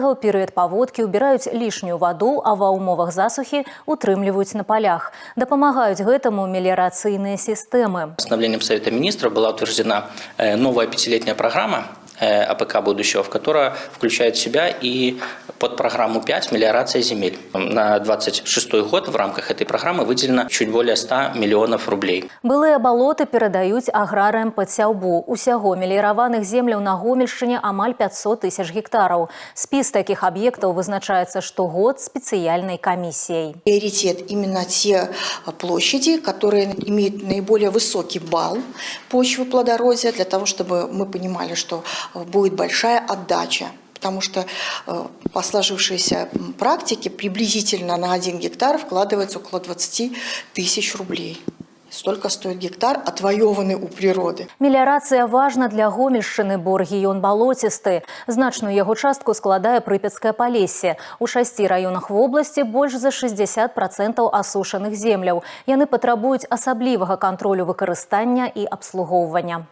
у перыяд паводкі ўбіраюць лішнюю ваду, а ва ўмовах засухі утрымліваюць на полях. Дапамагаюць гэтаму мелиорацыйныя системы. Постановлением Совета министров была утверждена новая пятилетняя программа АПК будущего, которая включает в себя и под программу 5 «Мелиорация земель». На 2026 год в рамках этой программы выделено чуть более 100 миллионов рублей. Былыя балоты перадаюць аграрыям пад сяўбу. Усяго меліяраваных земляў на Гомельшчыне амаль 500 тысяч гектараў. Спіс таких объектов вызначается штогод специальной комиссией. Приоритет именно те площади, которые имеют наиболее высокий балл почвы плодородия, для того, чтобы мы понимали, что будет большая отдача. Потому что по сложившейся практике приблизительно на 1 гектар вкладывается около 20 тысяч рублей. Столько стоит гектар, отвоеванный у природы. Мелиорация важна для Гомельшчыны, бо рэгіён балоцісты. Значную яго частку складае Прыпяцкае Палессе. У 6 раёнах вобласці больш за 60% асушаных земляў. Яны патрабуюць асаблівага кантролю выкарыстання і абслугоўвання.